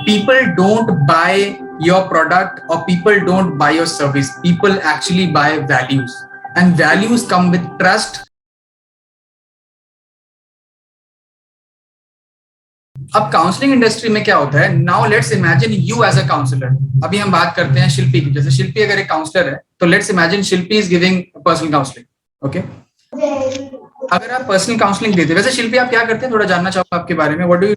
people don't buy your product or people don't buy your service. People actually buy values, and values come with trust. अब counselling industry में क्या होता है, now let's imagine you as a counsellor. अभी हम बात करते हैं शिल्पी की. जैसे शिल्पी अगर एक काउंसलर है, तो let's imagine Shilpi is giving personal counselling. Okay, अगर आप पर्सनल काउंसलिंग देते, वैसे शिल्पी आप क्या करते हैं, थोड़ा जानना चाहूंगा आपके बारे में. What do you?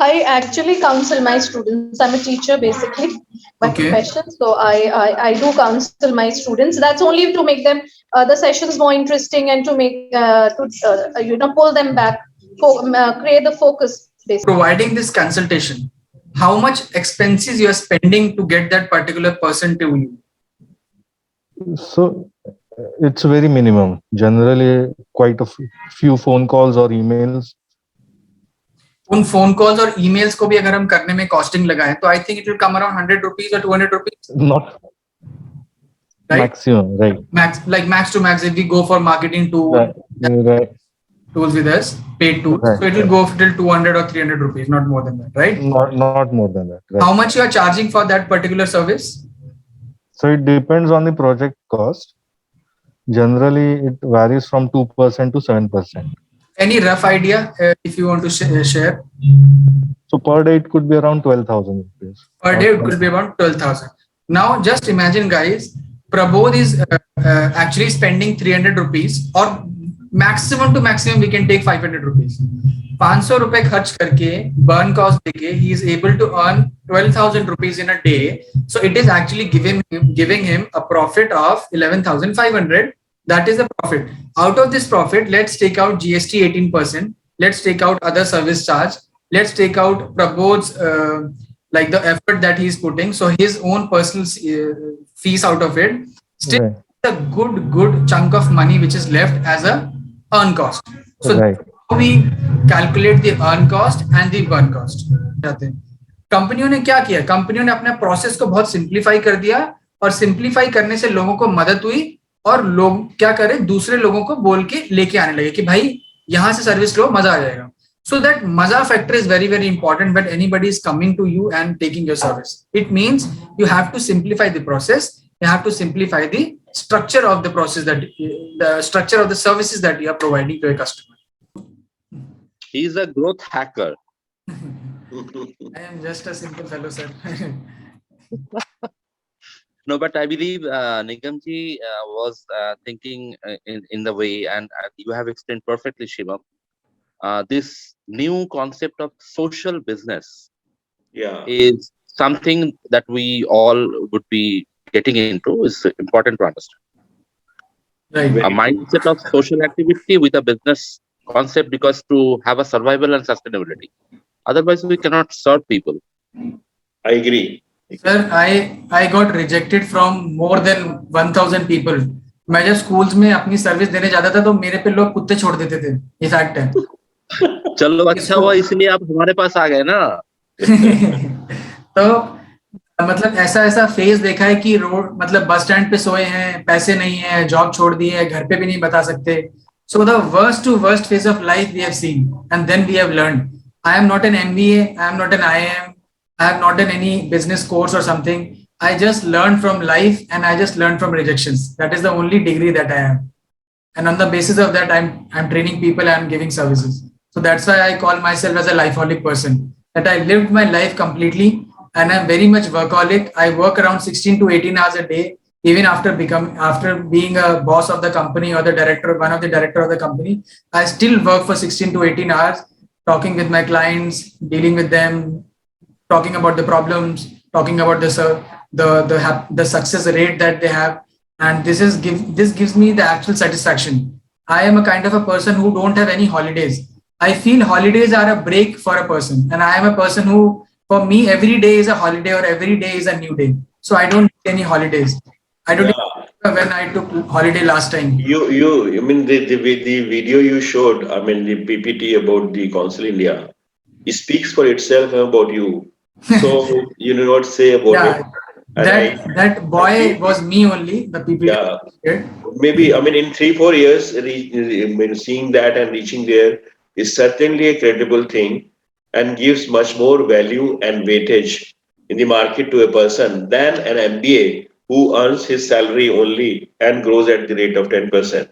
I actually counsel my students. I'm a teacher basically by profession, so I do counsel my students. That's only to make them the sessions more interesting and to make pull them back, create the focus. Basically. Providing this consultation, how much expenses you are spending to get that particular person to you? So it's very minimum. Generally, quite a few phone calls or emails. उन phone calls और emails को भी अगर हम करने में costing लगाएं, तो I think it will come around 100 rupees or 200 rupees. Not right? Maximum, right? Max to max. If we go for marketing right. Tools with us, paid tools, right, so it will go till 200 or 300 rupees, not more than that, right? Not more than that. Right. How much you are charging for that particular service? So it depends on the project cost. Generally, it varies from 2% to 7%. Any rough idea if you want to share? So per day it could be around 12,000 rupees. Per day it could be around 12,000. Now just imagine, guys, Prabodh is actually spending 300 rupees, or maximum to maximum we can take 500 rupees. 500 रुपए खर्च करके, burn cost देके, he is able to earn 12,000 rupees in a day. So it is actually giving him a profit of 11,500. That is the profit. Out of this profit, let's take out GST 18%. Let's take out other service charge. Let's take out Prabodh's like the effort that he's putting. So his own personal fees out of it. Still, right, a good chunk of money which is left as a earn cost. So right, we calculate the earn cost and the burn cost. कंपनियों ने क्या किया, कंपनियों ने अपना process को बहुत simplify कर दिया, और सिंप्लीफाई करने से लोगों को मदद हुई, और लोग क्या करें, दूसरे लोगों को बोल के लेके आने लगे कि भाई यहाँ से सर्विस लो, मजा आ जाएगा. So that maza factor is very, very important when anybody is coming to you and taking your service. It means you have to simplify the process. You have to simplify the structure of the process, that the structure of the services that you are providing to a customer. He is a growth hacker. I am just a simple fellow, sir. No, but I believe Nigamji was thinking in the way, and you have explained perfectly, Shivam. This new concept of social business is something that we all would be getting into. Is important to understand. Right. A mindset of social activity with a business concept, because to have a survival and sustainability. Otherwise, we cannot serve people. I agree. Sir, I got rejected from more than 1,000 people. मैं जब schools में अपनी service देने जाता था, तो मेरे पे लोग कुत्ते छोड़ देते थे. ये फैक्ट है. चलो अच्छा हुआ, इसलिए आप हमारे पास आ गए ना. तो मतलब ऐसा फेज देखा है कि रोड, मतलब बस स्टैंड पे सोए हैं, पैसे नहीं है, जॉब छोड़ दी है, घर पे भी नहीं बता सकते. So the worst to worst phase of life we have seen, and then we have learned. I am not an MBA, I am not an IIM, I have not done any business course or something. I just learned from life, and I just learned from rejections. That is the only degree that I have. And on the basis of that, I'm training people and giving services. So that's why I call myself as a lifeholic person. That I lived my life completely, and I'm very much workaholic. I work around 16 to 18 hours a day. Even after being a boss of the company or one of the director of the company, I still work for 16 to 18 hours, talking with my clients, dealing with them, talking about the problems, talking about the success rate that they have, and this gives me the actual satisfaction. I am a kind of a person who don't have any holidays. I feel holidays are a break for a person, and I am a person who, for me, every day is a holiday or every day is a new day. So I don't need any holidays. I don't remember when I took holiday last time. I mean, the video you showed, I mean, the PPT about the Council India, it speaks for itself about you. So you do not say about it. That boy was me only, the PPT. Yeah. Maybe, I mean, in 3-4 years, seeing that and reaching there is certainly a credible thing, and gives much more value and weightage in the market to a person than an MBA who earns his salary only and grows at the rate of 10%.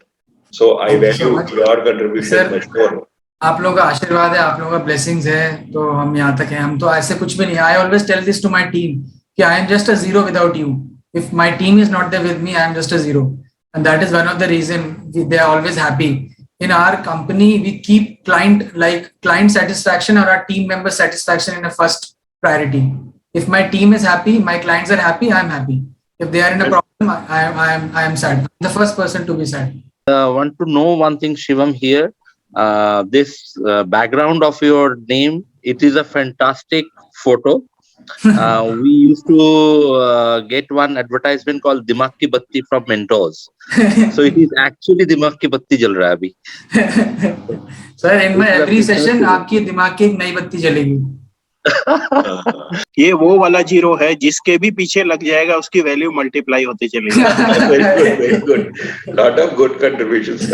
So I Thank you so value much. your contribution Sir, much more. आप लोगों का आशीर्वाद है, आप लोगों का blessings है, तो हम यहाँ तक हैं. हम तो ऐसे कुछ भी नहीं. I always tell this to my team कि I am just a zero without you. If my team is not there with me, I am just a zero, and that is one of the reason they are always happy. In our company, we keep client satisfaction or our team member satisfaction in a first priority. If my team is happy, my clients are happy, I am happy. If they are in a problem, I am sad. I'm the first person to be sad. Want to know one thing, Shivam, here. This background of your name, it is a fantastic photo. We used to get one advertisement called Dimag Ki Batti from Mentos. So it is actually Dimag Ki Batti jal raha hai abhi. Sir, in my every session आपकी दिमाग की एक नई बत्ती जलेगी. ये वो वाला zero है जिसके भी पीछे लग जाएगा उसकी वैल्यू मल्टीप्लाई होती चलेगी. Very good, very good. Lot of good contributions.